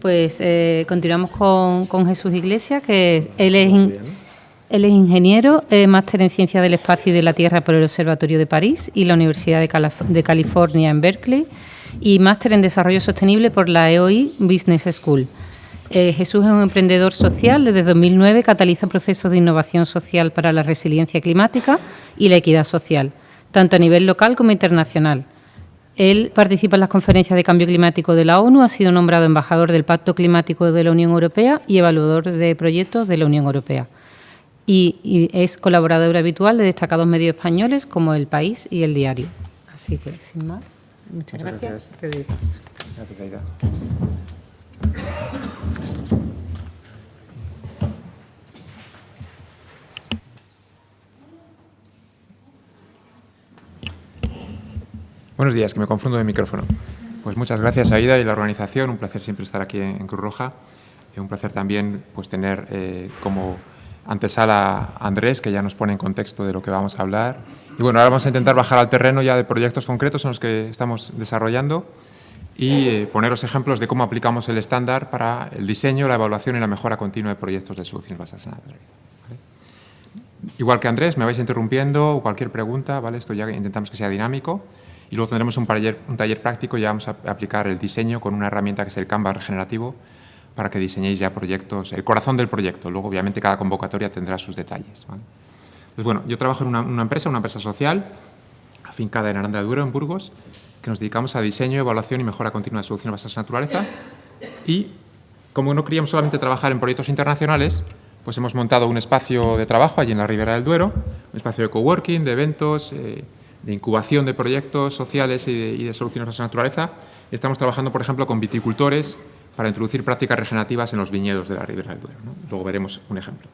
pues continuamos con Jesús Iglesias, que él es ingeniero, máster en Ciencias del Espacio y de la Tierra por el Observatorio de París y la Universidad de California en Berkeley, y máster en Desarrollo Sostenible por la EOI Business School. Jesús es un emprendedor social. Desde 2009 cataliza procesos de innovación social para la resiliencia climática y la equidad social, tanto a nivel local como internacional. Él participa en las conferencias de cambio climático de la ONU, ha sido nombrado embajador del Pacto Climático de la Unión Europea y evaluador de proyectos de la Unión Europea. Y es colaborador habitual de destacados medios españoles como El País y El Diario. Así que, sin más, muchas gracias. Te doy paso. Gracias, Aida. Buenos días, que me confundo de micrófono. Pues muchas gracias, Aida, y la organización. Un placer siempre estar aquí en Cruz Roja. Un placer también pues, tener como antesala a Andrés, que ya nos pone en contexto de lo que vamos a hablar. Y bueno, ahora vamos a intentar bajar al terreno ya de proyectos concretos en los que estamos desarrollando y poneros ejemplos de cómo aplicamos el estándar para el diseño, la evaluación y la mejora continua de proyectos de soluciones basadas en la naturaleza. ¿Vale? Igual que Andrés, me vais interrumpiendo o cualquier pregunta, ¿vale? Esto ya intentamos que sea dinámico. Y luego tendremos un taller práctico y ya vamos a aplicar el diseño con una herramienta que es el Canvas regenerativo para que diseñéis ya proyectos, el corazón del proyecto. Luego, obviamente, cada convocatoria tendrá sus detalles. ¿Vale? Pues bueno, yo trabajo en una empresa social, afincada en Aranda de Duero, en Burgos, que nos dedicamos a diseño, evaluación y mejora continua de soluciones basadas en naturaleza. Y como no queríamos solamente trabajar en proyectos internacionales, pues hemos montado un espacio de trabajo allí en la Ribera del Duero, un espacio de coworking, de eventos, de incubación de proyectos sociales y de soluciones basadas en naturaleza. Estamos trabajando, por ejemplo, con viticultores para introducir prácticas regenerativas en los viñedos de la Ribera del Duero, ¿no? Luego veremos un ejemplo.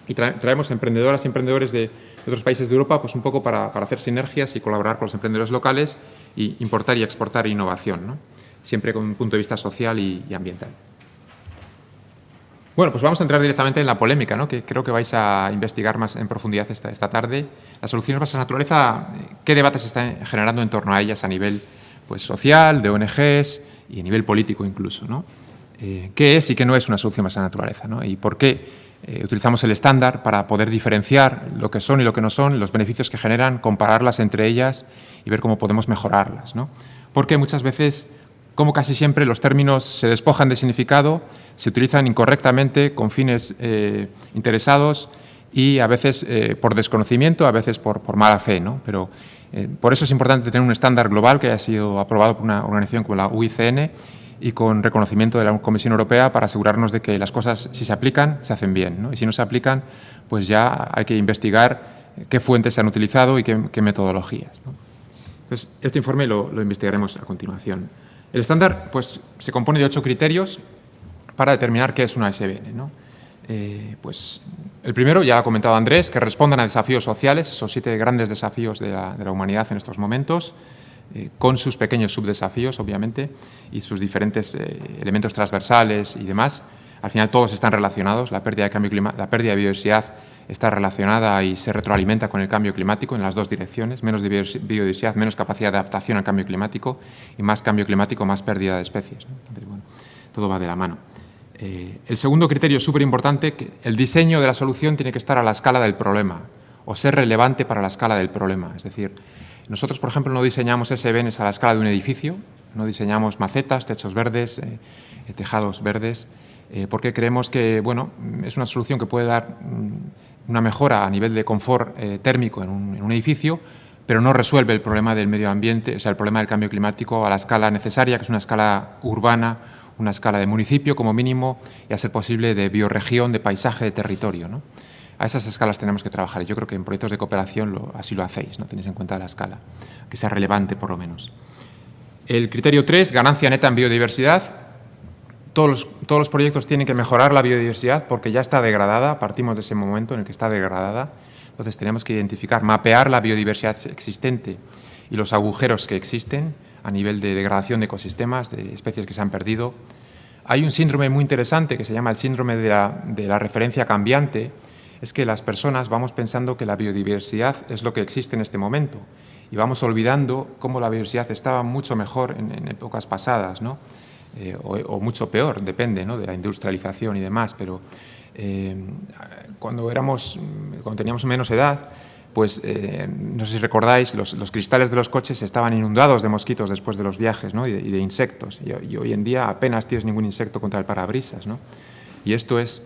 Y traemos emprendedoras y emprendedores de otros países de Europa, pues un poco para hacer sinergias y colaborar con los emprendedores locales y importar y exportar innovación, ¿no? Siempre con un punto de vista social y ambiental. Bueno, pues vamos a entrar directamente en la polémica, ¿no? Que creo que vais a investigar más en profundidad esta tarde. Las soluciones basadas en la naturaleza, ¿qué debates se están generando en torno a ellas a nivel pues, social, de ONGs y a nivel político incluso, ¿no? ¿Qué es y qué no es una solución basada en la naturaleza, ¿no? Y por qué utilizamos el estándar para poder diferenciar lo que son y lo que no son, los beneficios que generan, compararlas entre ellas y ver cómo podemos mejorarlas, ¿no? Porque muchas veces, como casi siempre, los términos se despojan de significado, se utilizan incorrectamente con fines interesados y a veces por desconocimiento, a veces por mala fe, ¿no? Pero por eso es importante tener un estándar global que haya sido aprobado por una organización como la UICN y con reconocimiento de la Comisión Europea para asegurarnos de que las cosas, si se aplican, se hacen bien, ¿no? Y si no se aplican, pues ya hay que investigar qué fuentes se han utilizado y qué metodologías, ¿no? Entonces, este informe lo investigaremos a continuación. El estándar pues, se compone de 8 criterios para determinar qué es una SBN, ¿no? Pues el primero, ya lo ha comentado Andrés, que respondan a desafíos sociales, esos 7 grandes desafíos de la humanidad en estos momentos, con sus pequeños subdesafíos, obviamente, y sus diferentes elementos transversales y demás. Al final todos están relacionados. La pérdida de biodiversidad está relacionada y se retroalimenta con el cambio climático en las dos direcciones. Menos biodiversidad, menos capacidad de adaptación al cambio climático, y más cambio climático, más pérdida de especies, ¿no? Entonces, bueno, todo va de la mano. El segundo criterio es súper importante, que el diseño de la solución tiene que estar a la escala del problema o ser relevante para la escala del problema. Es decir, nosotros, por ejemplo, no diseñamos SBNs a la escala de un edificio, no diseñamos macetas, techos verdes, tejados verdes, porque creemos que bueno, es una solución que puede dar una mejora a nivel de confort térmico en un edificio, pero no resuelve el problema del medio ambiente, o sea, el problema del cambio climático a la escala necesaria, que es una escala urbana, una escala de municipio como mínimo, y a ser posible de bioregión, de paisaje, de territorio, ¿no? A esas escalas tenemos que trabajar y yo creo que en proyectos de cooperación así lo hacéis, ¿no? Tenéis en cuenta la escala, que sea relevante por lo menos. El criterio 3, ganancia neta en biodiversidad. Todos los proyectos tienen que mejorar la biodiversidad porque ya está degradada, partimos de ese momento en el que está degradada. Entonces tenemos que identificar, mapear la biodiversidad existente y los agujeros que existen a nivel de degradación de ecosistemas, de especies que se han perdido. Hay un síndrome muy interesante que se llama el síndrome de la referencia cambiante. Es que las personas vamos pensando que la biodiversidad es lo que existe en este momento y vamos olvidando cómo la biodiversidad estaba mucho mejor en épocas pasadas, ¿no? o mucho peor, depende, ¿no?, de la industrialización y demás, pero cuando teníamos menos edad, pues no sé si recordáis, los cristales de los coches estaban inundados de mosquitos después de los viajes, ¿no?, y de insectos. Y hoy en día apenas tienes ningún insecto contra el parabrisas, ¿no? Y esto es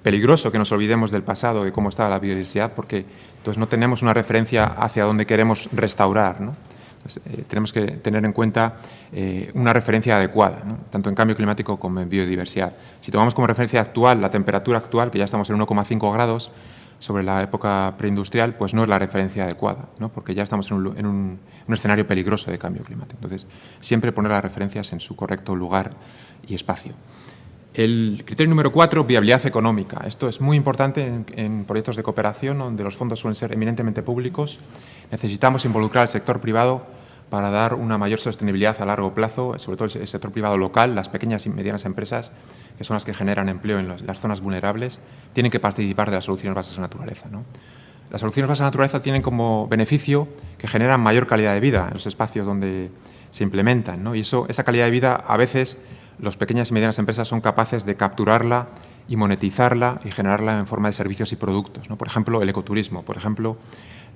peligroso, que nos olvidemos del pasado, de cómo estaba la biodiversidad, porque entonces no tenemos una referencia hacia donde queremos restaurar, ¿no? Entonces, tenemos que tener en cuenta una referencia adecuada, ¿no?, tanto en cambio climático como en biodiversidad. Si tomamos como referencia actual la temperatura actual, que ya estamos en 1,5 grados, sobre la época preindustrial, pues no es la referencia adecuada, ¿no?, porque ya estamos en un escenario peligroso de cambio climático. Entonces, siempre poner las referencias en su correcto lugar y espacio. El criterio número 4, viabilidad económica. Esto es muy importante en proyectos de cooperación donde los fondos suelen ser eminentemente públicos. Necesitamos involucrar al sector privado para dar una mayor sostenibilidad a largo plazo, sobre todo el sector privado local, las pequeñas y medianas empresas, que son las que generan empleo en las zonas vulnerables, tienen que participar de las soluciones basadas en naturaleza, ¿no? Las soluciones basadas en naturaleza tienen como beneficio que generan mayor calidad de vida en los espacios donde se implementan, ¿no? Y esa calidad de vida, a veces, las pequeñas y medianas empresas son capaces de capturarla y monetizarla y generarla en forma de servicios y productos, ¿no? Por ejemplo, el ecoturismo, por ejemplo,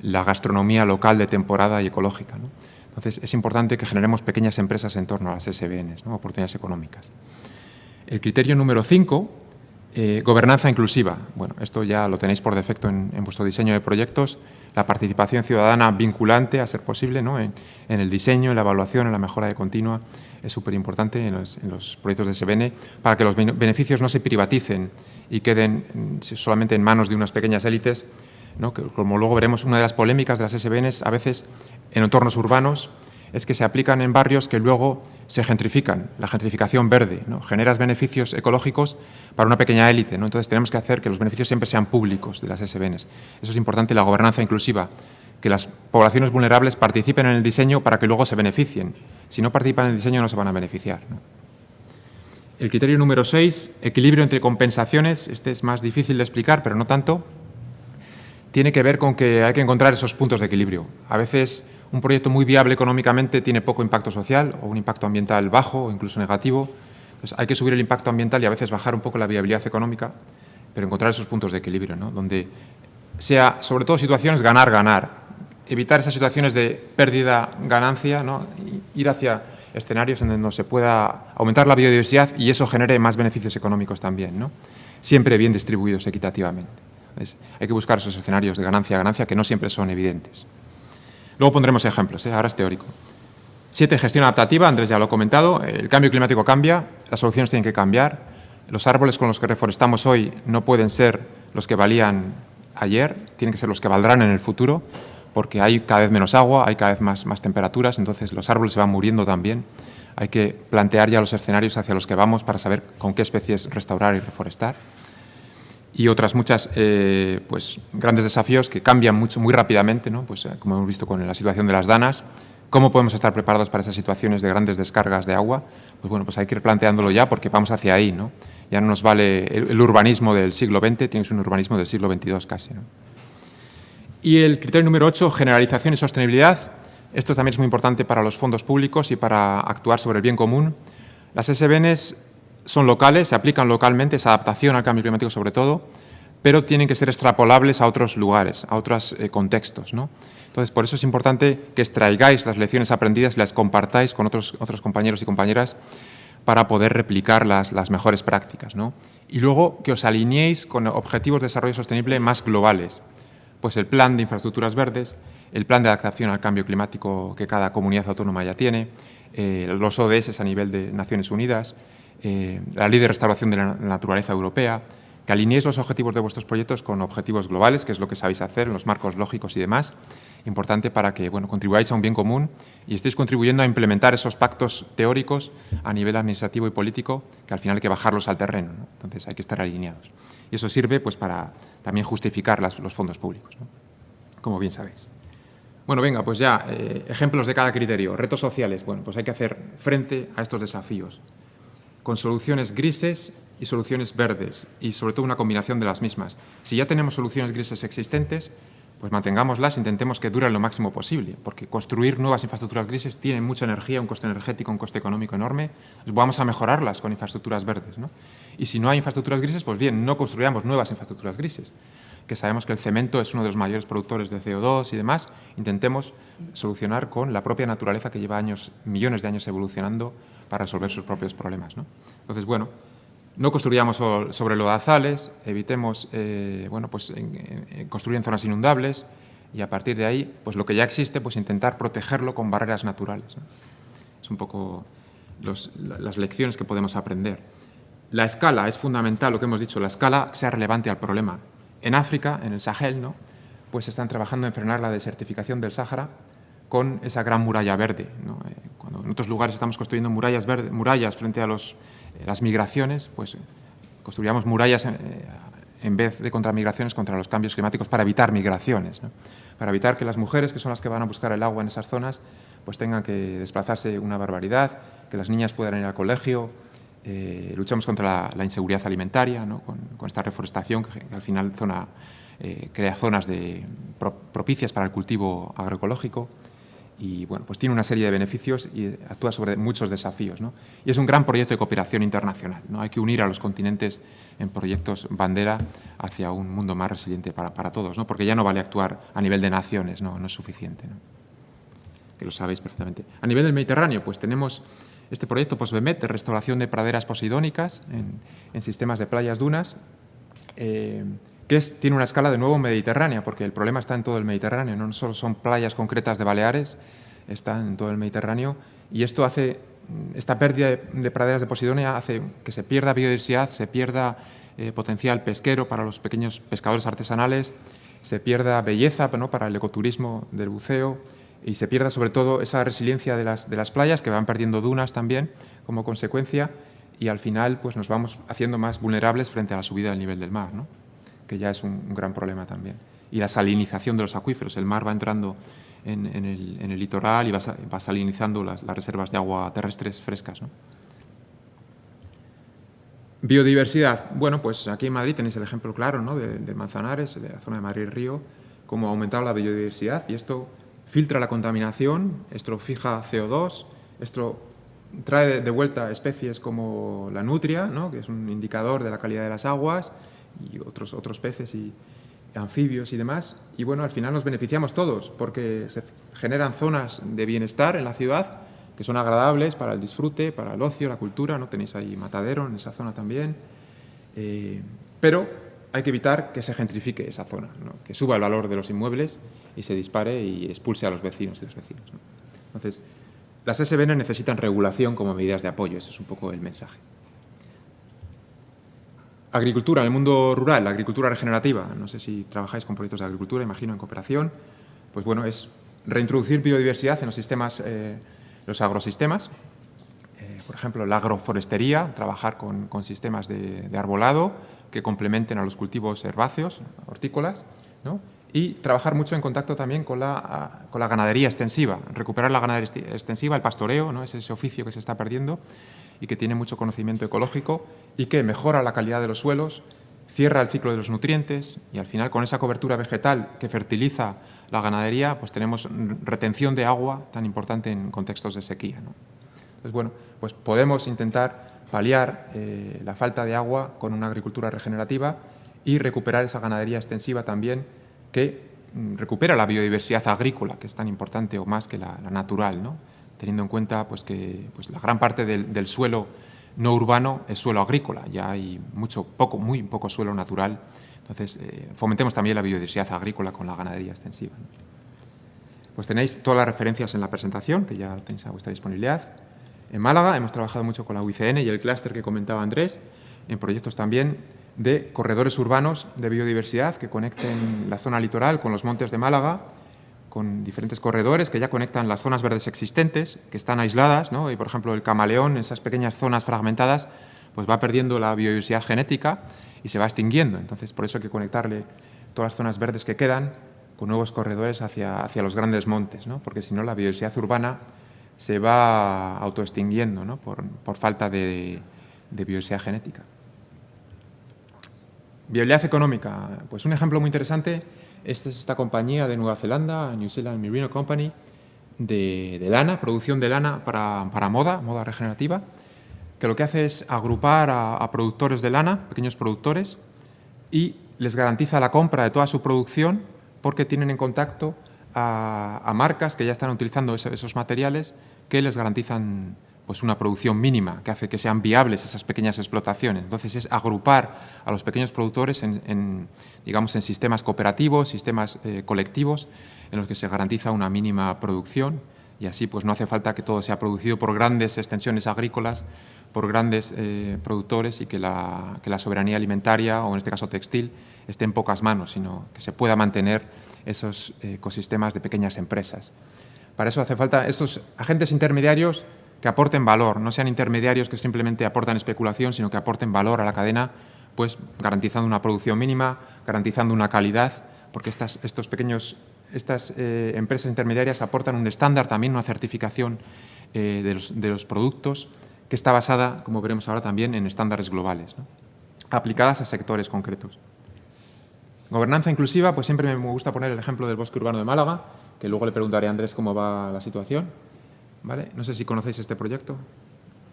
la gastronomía local de temporada y ecológica, ¿no? Entonces, es importante que generemos pequeñas empresas en torno a las SBNs, ¿no?, oportunidades económicas. El criterio número 5, gobernanza inclusiva. Bueno, esto ya lo tenéis por defecto en vuestro diseño de proyectos. La participación ciudadana vinculante, a ser posible, ¿no?, en el diseño, en la evaluación, en la mejora de continua, es súper importante en los proyectos de SBN para que los beneficios no se privaticen y queden solamente en manos de unas pequeñas élites, ¿no?, que, como luego veremos, una de las polémicas de las SBNs a veces en entornos urbanos es que se aplican en barrios que luego se gentrifican, la gentrificación verde, ¿no? Generas beneficios ecológicos para una pequeña élite, ¿no? Entonces tenemos que hacer que los beneficios siempre sean públicos de las SBNs. Eso es importante, la gobernanza inclusiva, que las poblaciones vulnerables participen en el diseño para que luego se beneficien. Si no participan en el diseño no se van a beneficiar, ¿no? El criterio número 6, equilibrio entre compensaciones. Este es más difícil de explicar, pero no tanto. Tiene que ver con que hay que encontrar esos puntos de equilibrio. A veces un proyecto muy viable económicamente tiene poco impacto social o un impacto ambiental bajo o incluso negativo. Entonces, hay que subir el impacto ambiental y a veces bajar un poco la viabilidad económica, pero encontrar esos puntos de equilibrio, ¿no?, donde sea, sobre todo, situaciones ganar-ganar. Evitar esas situaciones de pérdida-ganancia, ¿no?, ir hacia escenarios en donde se pueda aumentar la biodiversidad y eso genere más beneficios económicos también, ¿no?, siempre bien distribuidos equitativamente. Entonces, hay que buscar esos escenarios de ganancia-ganancia que no siempre son evidentes. Luego pondremos ejemplos, ahora es teórico. 7, gestión adaptativa. Andrés ya lo ha comentado. El cambio climático cambia, las soluciones tienen que cambiar. Los árboles con los que reforestamos hoy no pueden ser los que valían ayer, tienen que ser los que valdrán en el futuro, porque hay cada vez menos agua, hay cada vez más temperaturas, entonces los árboles se van muriendo también. Hay que plantear ya los escenarios hacia los que vamos para saber con qué especies restaurar y reforestar. Y otras muchas pues, grandes desafíos que cambian muy rápidamente, ¿no? Pues, como hemos visto con la situación de las danas. ¿Cómo podemos estar preparados para esas situaciones de grandes descargas de agua? Pues bueno, pues hay que ir planteándolo ya porque vamos hacia ahí, ¿no? Ya no nos vale el urbanismo del siglo XX, tiene que ser un urbanismo del siglo XXII casi, ¿no? Y el criterio número 8, generalización y sostenibilidad. Esto también es muy importante para los fondos públicos y para actuar sobre el bien común. Las SBNs son locales, se aplican localmente, esa adaptación al cambio climático sobre todo, pero tienen que ser extrapolables a otros lugares, a otros contextos, ¿no? Entonces, por eso es importante que extraigáis las lecciones aprendidas y las compartáis con otros compañeros y compañeras para poder replicar las mejores prácticas, ¿no? Y luego que os alineéis con objetivos de desarrollo sostenible más globales, pues el plan de infraestructuras verdes, el plan de adaptación al cambio climático que cada comunidad autónoma ya tiene, los ODS a nivel de Naciones Unidas, la Ley de Restauración de la Naturaleza Europea, que alineéis los objetivos de vuestros proyectos con objetivos globales, que es lo que sabéis hacer en los marcos lógicos y demás, importante para que contribuyáis a un bien común y estéis contribuyendo a implementar esos pactos teóricos a nivel administrativo y político, que al final hay que bajarlos al terreno, ¿no? Entonces hay que estar alineados. Y eso sirve pues, para también justificar los fondos públicos, ¿no?, como bien sabéis. Bueno, venga, pues ya, ejemplos de cada criterio. Retos sociales. Bueno, pues hay que hacer frente a estos desafíos con soluciones grises y soluciones verdes y sobre todo una combinación de las mismas. Si ya tenemos soluciones grises existentes, pues mantengámoslas, intentemos que duren lo máximo posible, porque construir nuevas infraestructuras grises tiene mucha energía, un coste energético, un coste económico enorme. Entonces, vamos a mejorarlas con infraestructuras verdes, ¿no? Y si no hay infraestructuras grises, pues bien, no construyamos nuevas infraestructuras grises, que sabemos que el cemento es uno de los mayores productores de CO2 y demás. Intentemos solucionar con la propia naturaleza que lleva años, millones de años evolucionando para resolver sus propios problemas, ¿no? Entonces, bueno, no construyamos sobre lodazales, evitemos construir en zonas inundables y a partir de ahí, pues lo que ya existe, pues intentar protegerlo con barreras naturales, ¿no? Es un poco las lecciones que podemos aprender. La escala es fundamental, lo que hemos dicho, la escala sea relevante al problema. En África, en el Sahel, ¿no?, pues están trabajando en frenar la desertificación del Sáhara con esa gran muralla verde, ¿no? Cuando en otros lugares estamos construyendo murallas frente a las migraciones, pues construyamos murallas en vez de contra migraciones, contra los cambios climáticos, para evitar migraciones, ¿no? Para evitar que las mujeres, que son las que van a buscar el agua en esas zonas, pues tengan que desplazarse una barbaridad, que las niñas puedan ir al colegio. Luchamos contra la inseguridad alimentaria, ¿no?, con esta reforestación que al final crea zonas propicias para el cultivo agroecológico. Y bueno, pues tiene una serie de beneficios y actúa sobre muchos desafíos, ¿no? Y es un gran proyecto de cooperación internacional, ¿no? Hay que unir a los continentes en proyectos bandera hacia un mundo más resiliente para todos, ¿no? Porque ya no vale actuar a nivel de naciones, no es suficiente, ¿no? Que lo sabéis perfectamente. A nivel del Mediterráneo, pues tenemos este proyecto POSBEMET de restauración de praderas posidónicas en sistemas de playas dunas, tiene una escala de nuevo mediterránea, porque el problema está en todo el Mediterráneo, no solo son playas concretas de Baleares, está en todo el Mediterráneo, y esta pérdida de praderas de Posidonia hace que se pierda biodiversidad, se pierda potencial pesquero para los pequeños pescadores artesanales, se pierda belleza, ¿no?, para el ecoturismo del buceo, y se pierda sobre todo esa resiliencia de las playas, que van perdiendo dunas también como consecuencia, y al final pues nos vamos haciendo más vulnerables frente a la subida del nivel del mar, ¿no?, que ya es un gran problema también. Y la salinización de los acuíferos, el mar va entrando en el litoral y va salinizando las reservas de agua terrestres frescas, ¿no? Biodiversidad. Bueno, pues aquí en Madrid tenéis el ejemplo claro, ¿no?, del Manzanares, de la zona de Madrid-Río, cómo ha aumentado la biodiversidad, y esto filtra la contaminación, esto fija CO2, esto trae de vuelta especies como la nutria, ¿no?, que es un indicador de la calidad de las aguas, y otros peces y anfibios y demás. Y bueno, al final nos beneficiamos todos, porque se generan zonas de bienestar en la ciudad que son agradables para el disfrute, para el ocio, la cultura, ¿no? Tenéis ahí Matadero en esa zona también. Pero hay que evitar que se gentrifique esa zona, ¿no?, que suba el valor de los inmuebles y se dispare y expulse a los vecinos y los vecinos, ¿no? Entonces, las SBN necesitan regulación como medidas de apoyo, ese es un poco el mensaje. Agricultura, en el mundo rural, la agricultura regenerativa. No sé si trabajáis con proyectos de agricultura, imagino, en cooperación. Pues bueno, es reintroducir biodiversidad en los sistemas, los agrosistemas. Por ejemplo, la agroforestería, trabajar con sistemas de arbolado que complementen a los cultivos herbáceos, hortícolas, ¿no? Y trabajar mucho en contacto también con la ganadería extensiva, recuperar la ganadería extensiva, el pastoreo, ¿no?, es ese oficio que se está perdiendo y que tiene mucho conocimiento ecológico y que mejora la calidad de los suelos, cierra el ciclo de los nutrientes y al final con esa cobertura vegetal que fertiliza la ganadería, pues tenemos retención de agua tan importante en contextos de sequía, ¿no? Entonces, bueno, pues podemos intentar paliar la falta de agua con una agricultura regenerativa y recuperar esa ganadería extensiva también que recupera la biodiversidad agrícola, que es tan importante o más que la natural, ¿no?, teniendo en cuenta pues, que la gran parte del suelo no urbano es suelo agrícola, ya hay muy poco suelo natural. Entonces, fomentemos también la biodiversidad agrícola con la ganadería extensiva, ¿no? Pues tenéis todas las referencias en la presentación, que ya tenéis a vuestra disponibilidad. En Málaga hemos trabajado mucho con la UICN y el clúster que comentaba Andrés, en proyectos también de corredores urbanos de biodiversidad que conecten la zona litoral con los montes de Málaga, con diferentes corredores que ya conectan las zonas verdes existentes, que están aisladas, ¿no? Y, por ejemplo, el camaleón, esas pequeñas zonas fragmentadas, pues va perdiendo la biodiversidad genética y se va extinguiendo. Entonces, por eso hay que conectarle todas las zonas verdes que quedan con nuevos corredores hacia los grandes montes, ¿no?, porque si no la biodiversidad urbana se va autoextinguiendo, ¿no?, por falta de biodiversidad genética. Viabilidad económica. Pues un ejemplo muy interesante Esta es esta compañía de Nueva Zelanda, New Zealand Merino Company, de lana, producción de lana para moda regenerativa, que lo que hace es agrupar a productores de lana, pequeños productores, y les garantiza la compra de toda su producción porque tienen en contacto a marcas que ya están utilizando esos materiales que les garantizan pues una producción mínima, que hace que sean viables esas pequeñas explotaciones. Entonces es agrupar a los pequeños productores digamos, en sistemas cooperativos, sistemas colectivos, en los que se garantiza una mínima producción y así pues no hace falta que todo sea producido por grandes extensiones agrícolas, por grandes productores y que la soberanía alimentaria, o en este caso textil, esté en pocas manos, sino que se pueda mantener esos ecosistemas de pequeñas empresas. Para eso hace falta estos agentes intermediarios que aporten valor, no sean intermediarios que simplemente aportan especulación, sino que aporten valor a la cadena, pues garantizando una producción mínima, garantizando una calidad, porque estas empresas intermediarias aportan un estándar, también una certificación de los productos, que está basada, como veremos ahora también, en estándares globales, ¿no?, aplicadas a sectores concretos. Gobernanza inclusiva, pues siempre me gusta poner el ejemplo del bosque urbano de Málaga, que luego le preguntaré a Andrés cómo va la situación. ¿Vale? No sé si conocéis este proyecto,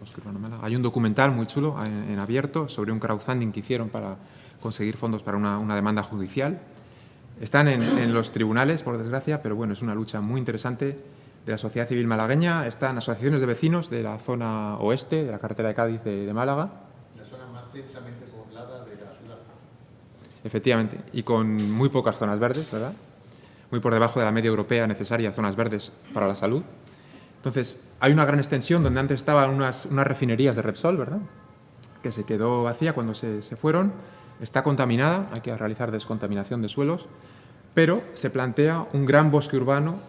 Bosque Urbano de Málaga. Hay un documental muy chulo en abierto sobre un crowdfunding que hicieron para conseguir fondos para una demanda judicial. Están en los tribunales, por desgracia, pero bueno, es una lucha muy interesante de la sociedad civil malagueña. Están asociaciones de vecinos de la zona oeste, de la carretera de Cádiz de Málaga. La zona más densamente poblada de la ciudad. Efectivamente, y con muy pocas zonas verdes, ¿verdad? Muy por debajo de la media europea necesaria zonas verdes para la salud. Entonces, hay una gran extensión donde antes estaban unas refinerías de Repsol, ¿verdad?, que se quedó vacía cuando se fueron. Está contaminada, hay que realizar descontaminación de suelos, pero se plantea un gran bosque urbano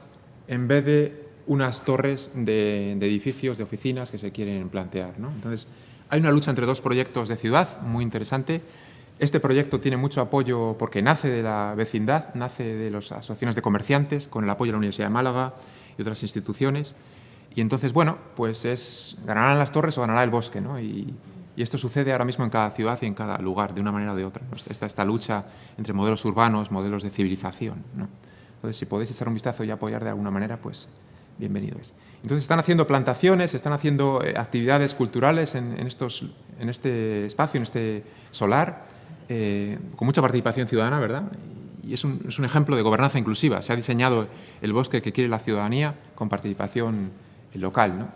en vez de unas torres de edificios, de oficinas que se quieren plantear, ¿no? Entonces, hay una lucha entre dos proyectos de ciudad muy interesante. Este proyecto tiene mucho apoyo porque nace de la vecindad, nace de las asociaciones de comerciantes, con el apoyo de la Universidad de Málaga y otras instituciones. Y entonces, bueno, pues ganarán las torres o ganará el bosque, ¿no? Y esto sucede ahora mismo en cada ciudad y en cada lugar, de una manera o de otra, ¿no? Está esta lucha entre modelos urbanos, modelos de civilización, ¿no? Entonces, si podéis echar un vistazo y apoyar de alguna manera, pues bienvenido es. Entonces, están haciendo plantaciones, están haciendo actividades culturales en este espacio, en este solar, con mucha participación ciudadana, ¿verdad? Y es un ejemplo de gobernanza inclusiva. Se ha diseñado el bosque que quiere la ciudadanía con participación local, ¿no?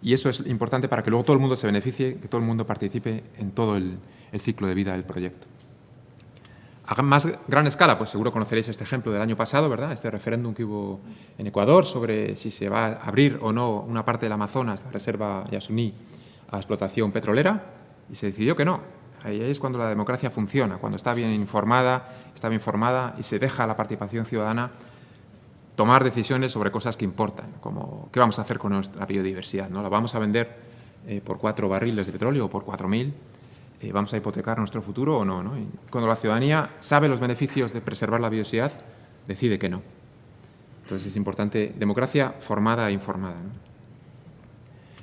Y eso es importante para que luego todo el mundo se beneficie, que todo el mundo participe en todo el ciclo de vida del proyecto. A más gran escala, pues seguro conoceréis este ejemplo del año pasado, ¿verdad?, este referéndum que hubo en Ecuador sobre si se va a abrir o no una parte del Amazonas, la reserva Yasuní, a explotación petrolera, y se decidió que no. Ahí es cuando la democracia funciona, cuando está bien informada y se deja a la participación ciudadana tomar decisiones sobre cosas que importan, como qué vamos a hacer con nuestra biodiversidad, ¿no? ¿La vamos a vender por 4 barriles de petróleo o por 4.000? ¿Vamos a hipotecar nuestro futuro o no, ¿no? Y cuando la ciudadanía sabe los beneficios de preservar la biodiversidad, decide que no. Entonces es importante democracia formada e informada, ¿no?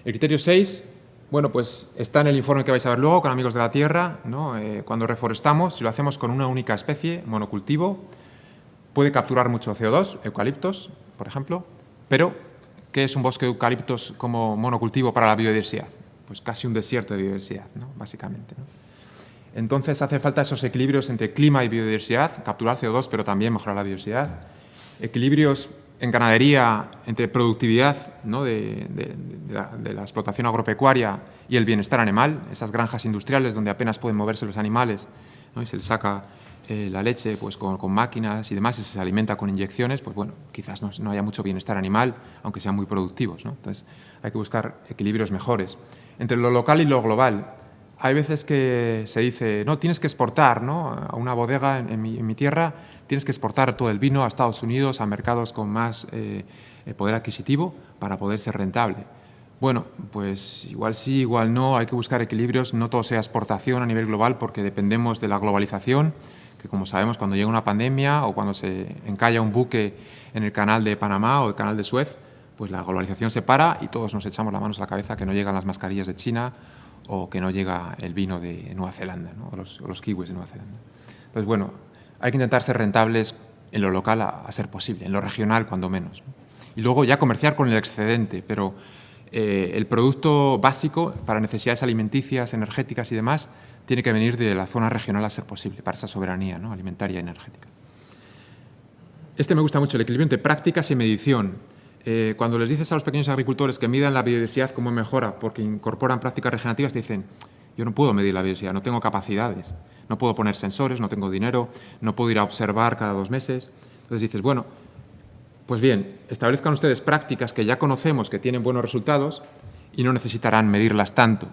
El criterio 6, bueno, pues está en el informe que vais a ver luego con Amigos de la Tierra, ¿no? Cuando reforestamos, si lo hacemos con una única especie, monocultivo, puede capturar mucho CO2, eucaliptos, por ejemplo, pero ¿qué es un bosque de eucaliptos como monocultivo para la biodiversidad? Pues casi un desierto de biodiversidad, ¿no?, básicamente, ¿no? Entonces hace falta esos equilibrios entre clima y biodiversidad, capturar CO2, pero también mejorar la biodiversidad. Equilibrios en ganadería entre productividad, ¿no?, de la explotación agropecuaria y el bienestar animal, esas granjas industriales donde apenas pueden moverse los animales, ¿no?, y se les saca la leche pues con máquinas y demás, y se alimenta con inyecciones, pues bueno, quizás no haya mucho bienestar animal, aunque sean muy productivos, ¿no? Entonces hay que buscar equilibrios mejores. Entre lo local y lo global, hay veces que se dice, no, tienes que exportar, ¿no?, a una bodega en mi tierra, tienes que exportar todo el vino a Estados Unidos, a mercados con más poder adquisitivo para poder ser rentable. Bueno, pues igual sí, igual no, hay que buscar equilibrios, no todo sea exportación a nivel global porque dependemos de la globalización, que como sabemos cuando llega una pandemia o cuando se encalla un buque en el canal de Panamá o el canal de Suez, pues la globalización se para y todos nos echamos las manos a la cabeza que no llegan las mascarillas de China o que no llega el vino de Nueva Zelanda, ¿no?, o los kiwis de Nueva Zelanda. Entonces, bueno, hay que intentar ser rentables en lo local a ser posible, en lo regional cuando menos, ¿no? Y luego ya comerciar con el excedente, pero el producto básico para necesidades alimenticias, energéticas y demás tiene que venir de la zona regional a ser posible, para esa soberanía, ¿no?, alimentaria y energética. Me gusta mucho, el equilibrio entre prácticas y medición. Cuando les dices a los pequeños agricultores que midan la biodiversidad como mejora porque incorporan prácticas regenerativas, te dicen, yo no puedo medir la biodiversidad, no tengo capacidades, no puedo poner sensores, no tengo dinero, no puedo ir a observar cada 2 meses. Entonces dices, bueno, pues bien, establezcan ustedes prácticas que ya conocemos que tienen buenos resultados y no necesitarán medirlas tanto.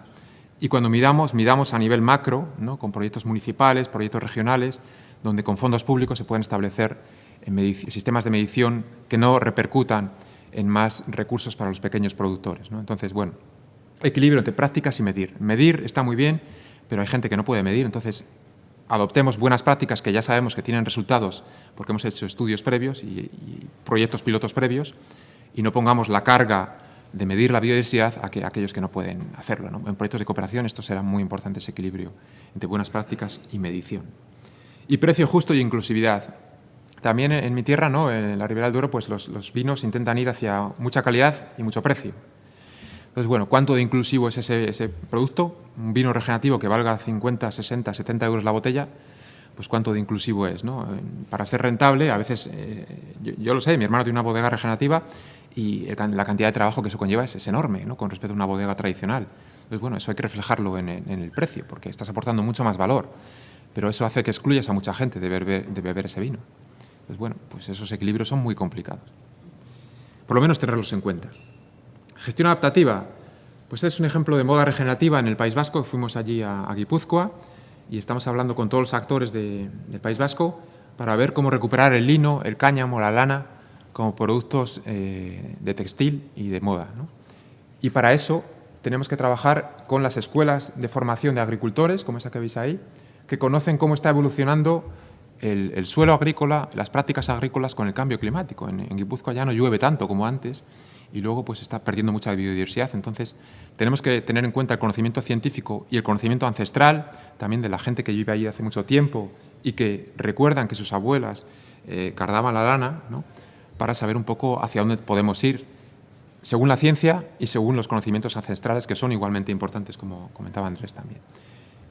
Y cuando midamos a nivel macro, ¿no?, con proyectos municipales, proyectos regionales, donde con fondos públicos se pueden establecer sistemas de medición que no repercutan en más recursos para los pequeños productores, ¿no? Entonces, bueno, equilibrio entre prácticas y medir. Medir está muy bien, pero hay gente que no puede medir, entonces adoptemos buenas prácticas que ya sabemos que tienen resultados porque hemos hecho estudios previos y proyectos pilotos previos, y no pongamos la carga de medir la biodiversidad a aquellos que no pueden hacerlo, ¿no? En proyectos de cooperación esto será muy importante, ese equilibrio entre buenas prácticas y medición. Y precio justo y inclusividad. También en mi tierra, ¿no?, en la Ribera del Duero, pues los vinos intentan ir hacia mucha calidad y mucho precio. Entonces, bueno, ¿cuánto de inclusivo es ese producto? Un vino regenerativo que valga 50, 60, 70 euros la botella, pues ¿cuánto de inclusivo es, ¿no? Para ser rentable, a veces, yo lo sé, mi hermano tiene una bodega regenerativa y la cantidad de trabajo que eso conlleva es enorme, ¿no?, con respecto a una bodega tradicional. Entonces, bueno, eso hay que reflejarlo en el precio, porque estás aportando mucho más valor, pero eso hace que excluyas a mucha gente de beber ese vino. Entonces, bueno, pues esos equilibrios son muy complicados. Por lo menos tenerlos en cuenta. Gestión adaptativa. Pues es un ejemplo de moda regenerativa en el País Vasco. Fuimos allí a Guipúzcoa y estamos hablando con todos los actores del País Vasco para ver cómo recuperar el lino, el cáñamo, la lana como productos de textil y de moda, ¿no? Y para eso tenemos que trabajar con las escuelas de formación de agricultores, como esa que veis ahí, que conocen cómo está evolucionando el suelo agrícola, las prácticas agrícolas con el cambio climático. En Guipúzcoa ya no llueve tanto como antes y luego pues está perdiendo mucha biodiversidad. Entonces tenemos que tener en cuenta el conocimiento científico y el conocimiento ancestral, también de la gente que vive ahí hace mucho tiempo y que recuerdan que sus abuelas cardaban la lana, ¿no?, para saber un poco hacia dónde podemos ir, según la ciencia y según los conocimientos ancestrales, que son igualmente importantes, como comentaba Andrés también.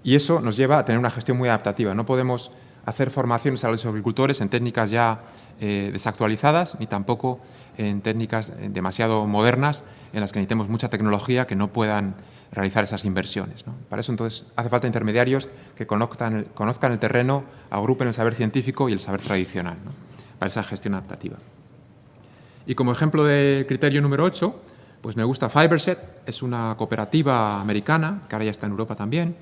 Y eso nos lleva a tener una gestión muy adaptativa. No podemos hacer formaciones a los agricultores en técnicas ya desactualizadas, ni tampoco en técnicas demasiado modernas en las que necesitemos mucha tecnología que no puedan realizar esas inversiones, ¿no? Para eso, entonces, hace falta intermediarios que conozcan el terreno, agrupen el saber científico y el saber tradicional, ¿no?, para esa gestión adaptativa. Y como ejemplo de criterio número 8, pues me gusta Fiberset, es una cooperativa americana, que ahora ya está en Europa también,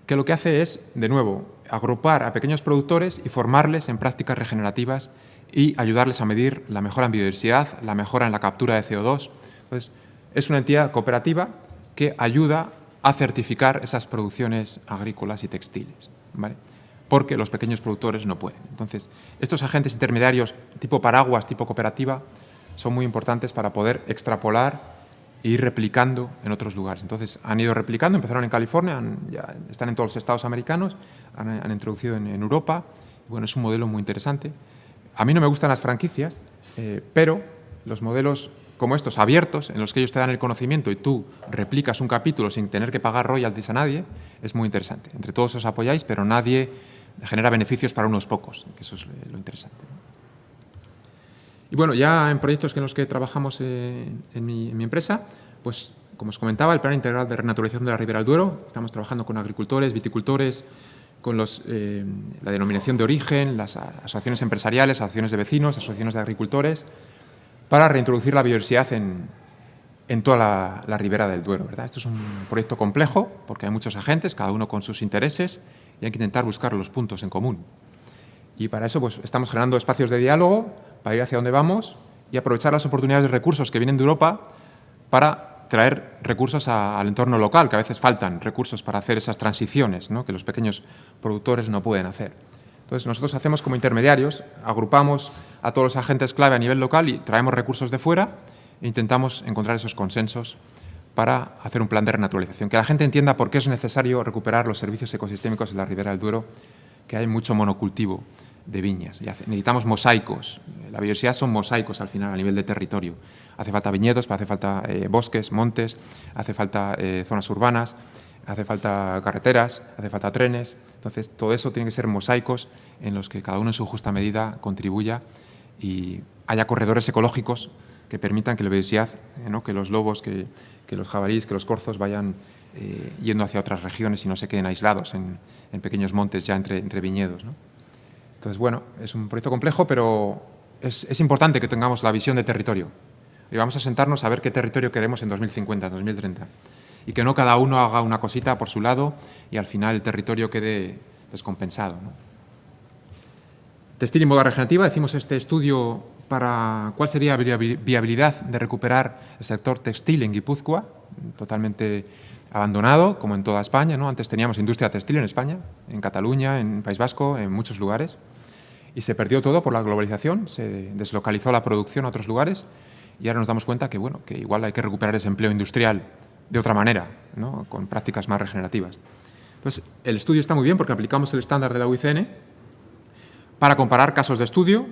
que lo que hace es, de nuevo, agrupar a pequeños productores y formarles en prácticas regenerativas y ayudarles a medir la mejora en biodiversidad, la mejora en la captura de CO2. Entonces, es una entidad cooperativa que ayuda a certificar esas producciones agrícolas y textiles, ¿vale?, porque los pequeños productores no pueden. Entonces, estos agentes intermediarios tipo paraguas, tipo cooperativa, son muy importantes para poder extrapolar e ir replicando en otros lugares. Entonces, han ido replicando, empezaron en California, ya están en todos los estados americanos, han introducido en Europa. Bueno, es un modelo muy interesante. A mí no me gustan las franquicias, pero los modelos como estos, abiertos, en los que ellos te dan el conocimiento y tú replicas un capítulo sin tener que pagar royalties a nadie, es muy interesante. Entre todos os apoyáis, pero nadie genera beneficios para unos pocos, que eso es lo interesante, ¿no? Y bueno, ya en proyectos en los que trabajamos en mi empresa, pues como os comentaba, el Plan Integral de Renaturalización de la Ribera del Duero, estamos trabajando con agricultores, viticultores, con la denominación de origen, las asociaciones empresariales, asociaciones de vecinos, asociaciones de agricultores, para reintroducir la biodiversidad en toda la Ribera del Duero, ¿verdad? Esto es un proyecto complejo porque hay muchos agentes, cada uno con sus intereses, y hay que intentar buscar los puntos en común. Y para eso pues, estamos generando espacios de diálogo para ir hacia dónde vamos y aprovechar las oportunidades de recursos que vienen de Europa para traer recursos al entorno local, que a veces faltan recursos para hacer esas transiciones, ¿no?, que los pequeños productores no pueden hacer. Entonces, nosotros hacemos como intermediarios, agrupamos a todos los agentes clave a nivel local y traemos recursos de fuera e intentamos encontrar esos consensos para hacer un plan de renaturalización, que la gente entienda por qué es necesario recuperar los servicios ecosistémicos en la Ribera del Duero, que hay mucho monocultivo de viñas. Y necesitamos mosaicos. La biodiversidad son mosaicos al final a nivel de territorio. Hace falta viñedos, hace falta bosques, montes, hace falta zonas urbanas, hace falta carreteras, hace falta trenes. Entonces, todo eso tiene que ser mosaicos en los que cada uno en su justa medida contribuya y haya corredores ecológicos que permitan que la biodiversidad, ¿no?, que los lobos, que los jabalíes, que los corzos vayan yendo hacia otras regiones y no se queden aislados en pequeños montes ya entre viñedos, ¿no? Entonces, bueno, es un proyecto complejo, pero es importante que tengamos la visión de territorio. Y vamos a sentarnos a ver qué territorio queremos en 2050, 2030. Y que no cada uno haga una cosita por su lado y al final el territorio quede descompensado, ¿no? Textil y moda regenerativa, decimos este estudio para cuál sería la viabilidad de recuperar el sector textil en Guipúzcoa, totalmente abandonado, como en toda España, ¿no? Antes teníamos industria textil en España, en Cataluña, en País Vasco, en muchos lugares, y se perdió todo por la globalización, se deslocalizó la producción a otros lugares y ahora nos damos cuenta que, bueno, que igual hay que recuperar ese empleo industrial de otra manera, ¿no?, con prácticas más regenerativas. Entonces, el estudio está muy bien porque aplicamos el estándar de la UICN para comparar casos de estudio,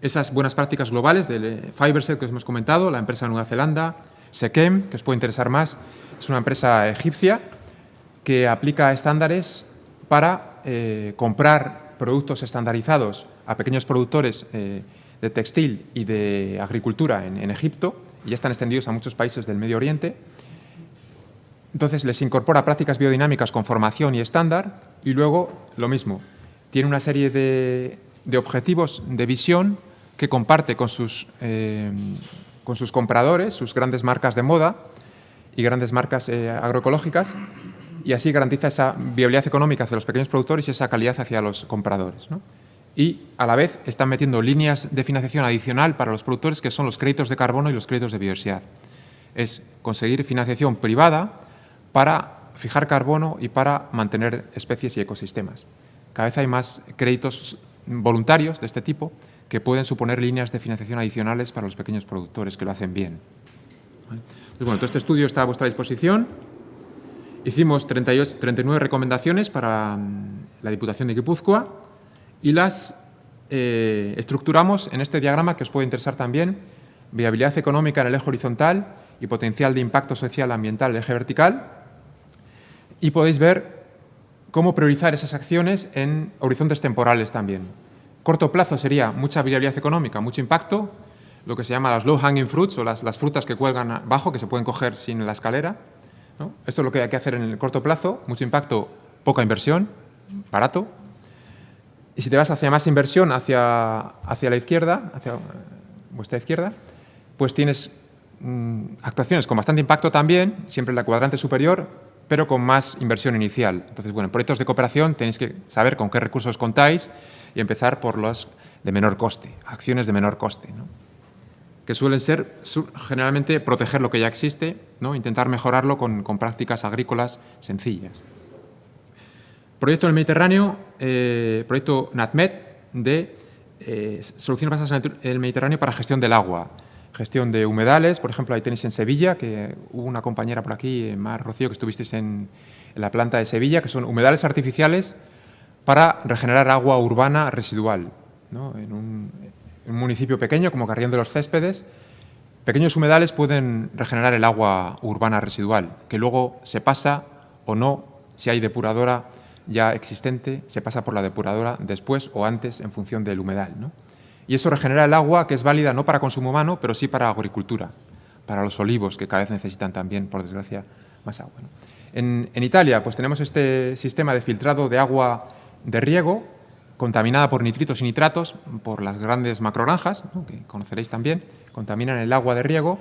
esas buenas prácticas globales del Fiberset que os hemos comentado, la empresa de Nueva Zelanda, Sekem, que os puede interesar más, es una empresa egipcia que aplica estándares para comprar productos estandarizados a pequeños productores de textil y de agricultura en Egipto, y ya están extendidos a muchos países del Medio Oriente. Entonces, les incorpora prácticas biodinámicas con formación y estándar, y luego lo mismo. Tiene una serie de objetivos de visión que comparte con sus compradores, sus grandes marcas de moda y grandes marcas agroecológicas, y así garantiza esa viabilidad económica hacia los pequeños productores y esa calidad hacia los compradores, ¿no? Y a la vez están metiendo líneas de financiación adicional para los productores, que son los créditos de carbono y los créditos de biodiversidad. Es conseguir financiación privada para fijar carbono y para mantener especies y ecosistemas. Cada vez hay más créditos voluntarios de este tipo que pueden suponer líneas de financiación adicionales para los pequeños productores que lo hacen bien. Entonces, bueno, todo este estudio está a vuestra disposición. Hicimos 39 recomendaciones para la Diputación de Guipúzcoa y las estructuramos en este diagrama que os puede interesar también: viabilidad económica en el eje horizontal y potencial de impacto social ambiental en el eje vertical. Y podéis ver cómo priorizar esas acciones en horizontes temporales también. Corto plazo sería mucha viabilidad económica, mucho impacto, lo que se llama las low hanging fruits o las frutas que cuelgan abajo, que se pueden coger sin la escalera, ¿no? Esto es lo que hay que hacer en el corto plazo: mucho impacto, poca inversión, barato. Y si te vas hacia más inversión, hacia la izquierda, hacia vuestra izquierda, pues tienes actuaciones con bastante impacto también, siempre en la cuadrante superior, pero con más inversión inicial. Entonces, bueno, en proyectos de cooperación tenéis que saber con qué recursos contáis y empezar por los de menor coste, acciones de menor coste, ¿no?, que suelen ser generalmente proteger lo que ya existe, ¿no?, intentar mejorarlo con prácticas agrícolas sencillas. Proyecto en el Mediterráneo, proyecto NatMed de soluciones basadas en el Mediterráneo para gestión del agua. Gestión de humedales, por ejemplo, ahí tenéis en Sevilla, que hubo una compañera por aquí, Mar Rocío, que estuvisteis en la planta de Sevilla, que son humedales artificiales para regenerar agua urbana residual, ¿no? En un municipio pequeño como Carrión de los Céspedes, pequeños humedales pueden regenerar el agua urbana residual, que luego se pasa o no, si hay depuradora ya existente, se pasa por la depuradora después o antes en función del humedal, ¿no? Y eso regenera el agua, que es válida no para consumo humano, pero sí para agricultura, para los olivos, que cada vez necesitan también, por desgracia, más agua, ¿no? En Italia, pues tenemos este sistema de filtrado de agua de riego, contaminada por nitritos y nitratos, por las grandes macrogranjas, ¿no?, que conoceréis también, contaminan el agua de riego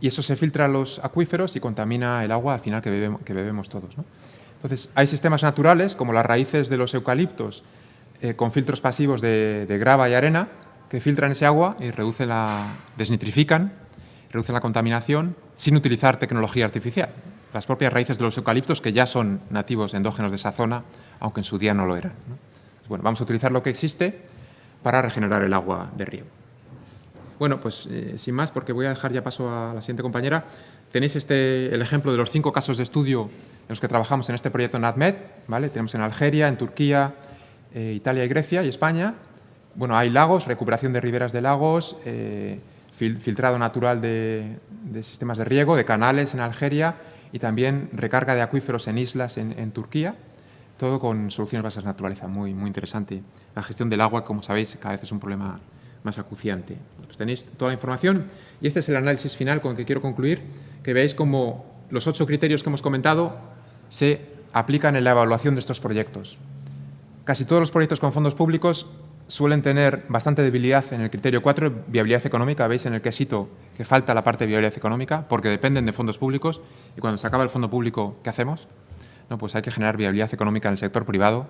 y eso se filtra a los acuíferos y contamina el agua al final que bebemos todos, ¿no? Entonces, hay sistemas naturales, como las raíces de los eucaliptos, con filtros pasivos de grava y arena, que filtran ese agua y desnitrifican, reducen la contaminación sin utilizar tecnología artificial. Las propias raíces de los eucaliptos, que ya son nativos endógenos de esa zona, aunque en su día no lo eran, ¿no? Bueno, vamos a utilizar lo que existe para regenerar el agua de riego. Bueno, pues sin más, porque voy a dejar ya paso a la siguiente compañera. Tenéis el ejemplo de los 5 casos de estudio en los que trabajamos en este proyecto NatMed, ¿vale? Tenemos en Algeria, en Turquía, Italia y Grecia y España. Bueno, hay lagos, recuperación de riberas de lagos, filtrado natural de sistemas de riego, de canales en Algeria y también recarga de acuíferos en islas en Turquía, todo con soluciones basadas en naturaleza, muy, muy interesante. La gestión del agua, como sabéis, cada vez es un problema más acuciante. Pues tenéis toda la información y este es el análisis final con el que quiero concluir, que veáis cómo los 8 criterios que hemos comentado se aplican en la evaluación de estos proyectos. Casi todos los proyectos con fondos públicos suelen tener bastante debilidad en el criterio 4, viabilidad económica. Veis en el quesito que falta la parte de viabilidad económica porque dependen de fondos públicos y cuando se acaba el fondo público, ¿qué hacemos? No, pues hay que generar viabilidad económica en el sector privado.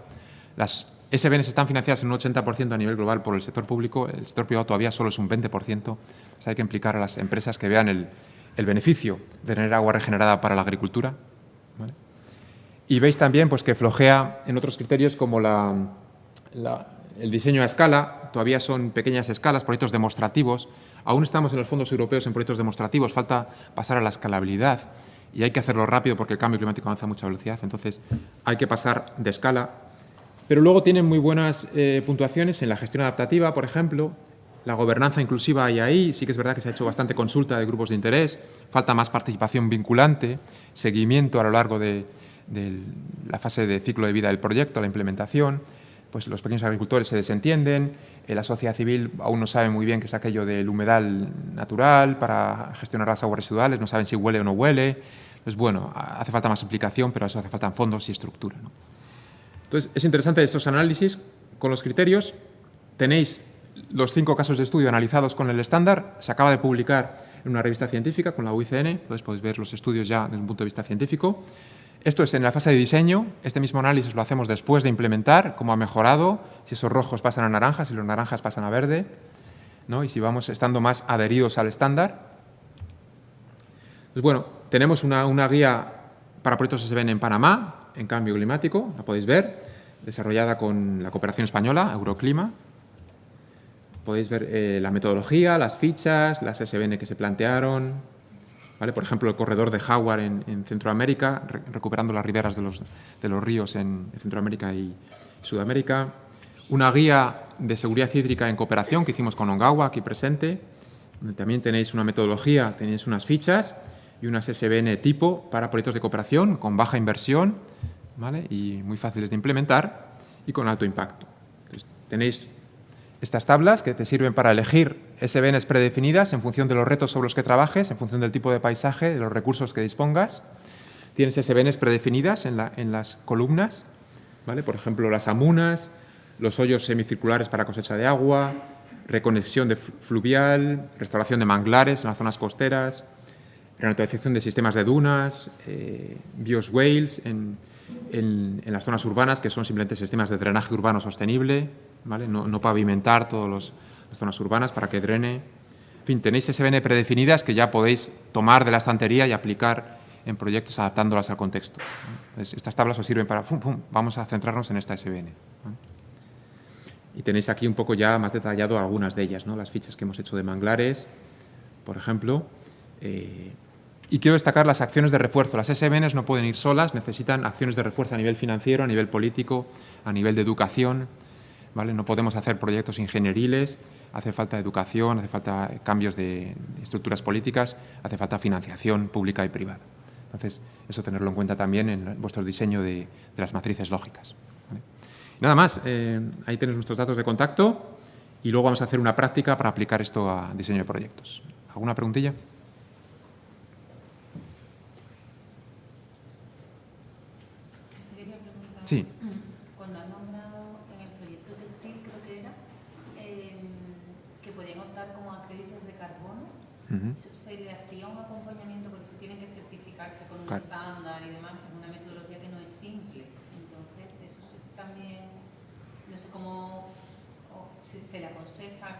Las SBNs están financiadas en un 80% a nivel global por el sector público, el sector privado todavía solo es un 20%. O sea, hay que implicar a las empresas que vean el beneficio de tener agua regenerada para la agricultura, ¿vale? Y veis también pues, que flojea en otros criterios como el diseño a escala, todavía son pequeñas escalas, proyectos demostrativos. Aún estamos en los fondos europeos en proyectos demostrativos, falta pasar a la escalabilidad y hay que hacerlo rápido porque el cambio climático avanza a mucha velocidad, entonces hay que pasar de escala. Pero luego tienen muy buenas puntuaciones en la gestión adaptativa, por ejemplo, la gobernanza inclusiva y ahí sí que es verdad que se ha hecho bastante consulta de grupos de interés, falta más participación vinculante, seguimiento a lo largo de la fase de ciclo de vida del proyecto, la implementación, pues los pequeños agricultores se desentienden, la sociedad civil aún no sabe muy bien qué es aquello del humedal natural para gestionar las aguas residuales, no saben si huele o no huele. Entonces, bueno, hace falta más implicación, pero a eso hace falta fondos y estructura, ¿no? Entonces, es interesante estos análisis con los criterios. Tenéis los 5 casos de estudio analizados con el estándar. Se acaba de publicar en una revista científica con la UICN, entonces podéis ver los estudios ya desde un punto de vista científico. Esto es en la fase de diseño. Este mismo análisis lo hacemos después de implementar, cómo ha mejorado, si esos rojos pasan a naranjas, si los naranjas pasan a verde, ¿no? Y si vamos estando más adheridos al estándar. Pues bueno, tenemos una guía para proyectos SBN en Panamá, en cambio climático, la podéis ver, desarrollada con la cooperación española, Euroclima. Podéis ver la metodología, las fichas, las SBN que se plantearon, ¿vale? Por ejemplo, el corredor de Jaguar en Centroamérica, recuperando las riberas de los ríos en Centroamérica y Sudamérica. Una guía de seguridad hídrica en cooperación que hicimos con Ongawa, aquí presente, donde también tenéis una metodología, tenéis unas fichas y unas SBN tipo para proyectos de cooperación con baja inversión, ¿vale? Y muy fáciles de implementar y con alto impacto. Entonces, tenéis estas tablas que te sirven para elegir SBNs predefinidas en función de los retos sobre los que trabajes, en función del tipo de paisaje, de los recursos que dispongas. Tienes SBNs predefinidas en las columnas, ¿vale? Por ejemplo, las amunas, los hoyos semicirculares para cosecha de agua, reconexión de fluvial, restauración de manglares en las zonas costeras, renaturalización de sistemas de dunas, bioswales en las zonas urbanas, que son simplemente sistemas de drenaje urbano sostenible, ¿vale? No pavimentar todas las zonas urbanas para que drene. En fin, tenéis SBN predefinidas que ya podéis tomar de la estantería y aplicar en proyectos adaptándolas al contexto, ¿no? Entonces, estas tablas os sirven para, vamos a centrarnos en esta SBN, ¿no? Y tenéis aquí un poco ya más detallado algunas de ellas, ¿no? Las fichas que hemos hecho de manglares, por ejemplo. Y quiero destacar las acciones de refuerzo. Las SBNs no pueden ir solas, necesitan acciones de refuerzo a nivel financiero, a nivel político, a nivel de educación, ¿vale? No podemos hacer proyectos ingenieriles, hace falta educación, hace falta cambios de estructuras políticas, hace falta financiación pública y privada. Entonces, eso tenerlo en cuenta también en vuestro diseño de las matrices lógicas, ¿vale? Y nada más, ahí tenéis nuestros datos de contacto y luego vamos a hacer una práctica para aplicar esto a diseño de proyectos. ¿Alguna preguntilla? Sí. Cuando has nombrado en el proyecto textil, creo que era, que podían optar como a créditos de carbono, ¿se le hacía un acompañamiento? Porque si tienen que certificarse con un estándar y demás, es una metodología que no es simple. Entonces, eso también, no sé cómo, si se le aconseja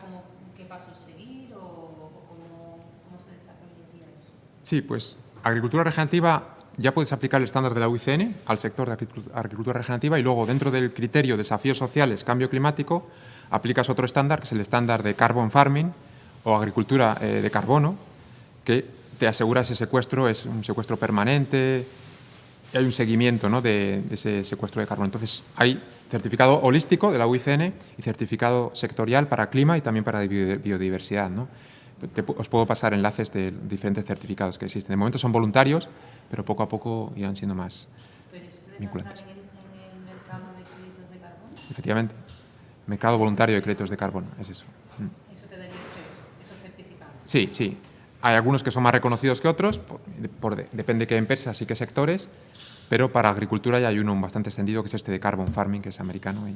qué pasos seguir o cómo se desarrollaría eso. Sí, pues agricultura regenerativa. Ya puedes aplicar el estándar de la UICN al sector de agricultura regenerativa y luego dentro del criterio desafíos sociales, cambio climático, aplicas otro estándar que es el estándar de carbon farming o agricultura de carbono, que te asegura ese secuestro, es un secuestro permanente, hay un seguimiento, ¿no?, de ese secuestro de carbono. Entonces, hay certificado holístico de la UICN y certificado sectorial para clima y también para biodiversidad, ¿no? Os puedo pasar enlaces de diferentes certificados que existen. De momento son voluntarios, pero poco a poco irán siendo más vinculantes. ¿En el mercado de créditos de carbono? Efectivamente, mercado voluntario de créditos de carbono, es eso. ¿Eso te daría acceso, esos certificados? Sí, sí. Hay algunos que son más reconocidos que otros, depende de qué empresas y qué sectores, pero para agricultura ya hay uno bastante extendido, que es este de Carbon Farming, que es americano.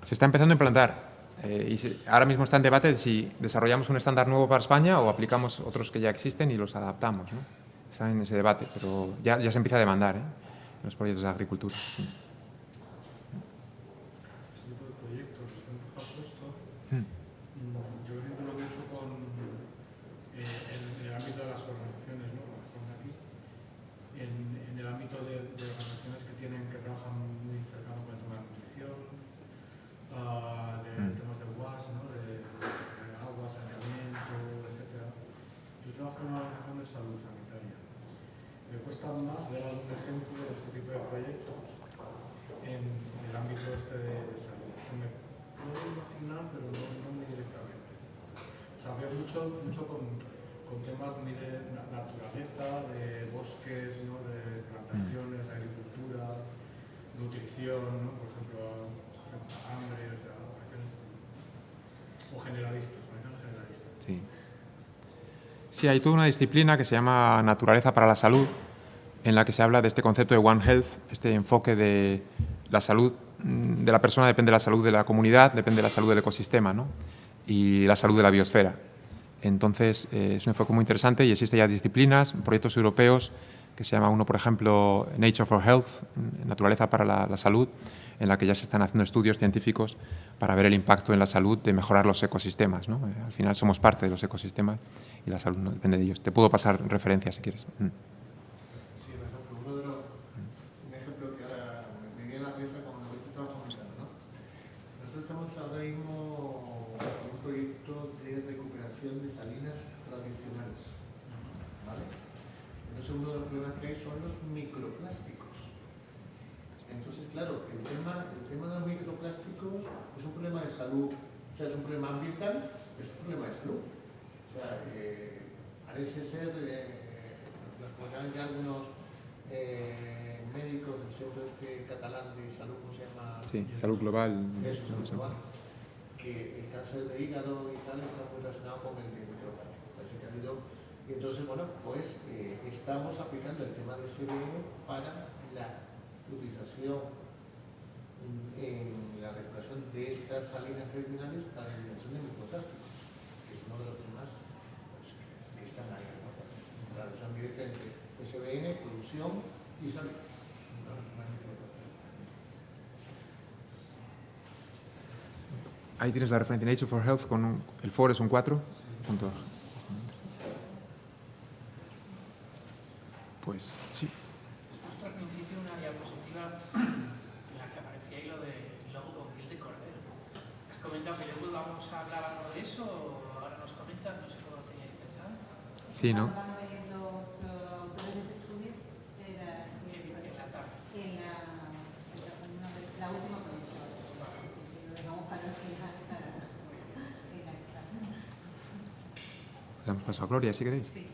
Se está empezando a implantar. Ahora mismo está en debate de si desarrollamos un estándar nuevo para España o aplicamos otros que ya existen y los adaptamos, ¿no? Está en ese debate, pero ya se empieza a demandar, en los proyectos de agricultura. Sí. Yo creo que lo que he hecho en el ámbito de las organizaciones, ¿no?, aquí, en el ámbito de organizaciones que trabajan muy cercano con el tema de nutrición, de temas de WAS, ¿no?, de agua, saneamiento, etcétera. Yo trabajo en una organización de salud sanitaria. Me cuesta más ver algún ejemplo de este tipo de proyectos en el ámbito de salud. O sea, me puedo imaginar, pero no muy directamente. O sea, veo mucho con temas muy de naturaleza, de bosques, ¿no?, de plantaciones, agricultura, nutrición, ¿no?, por ejemplo, hambre, o sea, generalistas, generalistas. Sí. Sí, hay toda una disciplina que se llama Naturaleza para la Salud, en la que se habla de este concepto de One Health, este enfoque de la salud de la persona depende de la salud de la comunidad, depende de la salud del ecosistema, ¿no?, y la salud de la biosfera. Entonces, es un enfoque muy interesante y existen ya disciplinas, proyectos europeos, que se llama uno, por ejemplo, Nature for Health, Naturaleza para la Salud, en la que ya se están haciendo estudios científicos para ver el impacto en la salud de mejorar los ecosistemas, ¿no? Al final somos parte de los ecosistemas y la salud no depende de ellos. Te puedo pasar referencias si quieres. Sí, un ejemplo que ahora me viene a la cabeza con lo que tú estabas comentando, ¿no? Nosotros estamos ahora mismo en un proyecto de recuperación de salinas tradicionales, ¿vale? Entonces uno de los problemas que hay son los microplásticos. Entonces, claro, el tema de los microplásticos es un problema de salud, o sea, es un problema ambiental, es un problema de salud. O sea, parece ser, nos comentan ya algunos médicos del centro catalán de salud, ¿cómo se llama? Sí, salud global. Eso, salud global. Que el cáncer de hígado y tal está muy relacionado con el microplástico. Parece que ha habido. Y entonces, bueno, pues estamos aplicando el tema de CBN para la utilización en la recuperación de estas salinas tradicionales para la eliminación de microplásticos, que es uno de los temas, pues, que están ahí, ¿no? La relación directa entre SBN, producción y salud. Ahí tienes la referencia Nature for Health, el foro es un 4. Pues sí. Justo al principio una diapositiva en la que aparecía ahí lo de lobo con piel de cordero. ¿Has comentado que luego vamos a hablar algo de eso o ahora nos comentas? No sé cómo lo teníais pensado. Sí, ¿no? Los autores de ese estudio era En la tarde. la última comisión. Lo dejamos para el final para enganchar. Le damos paso a Gloria, si queréis. Sí.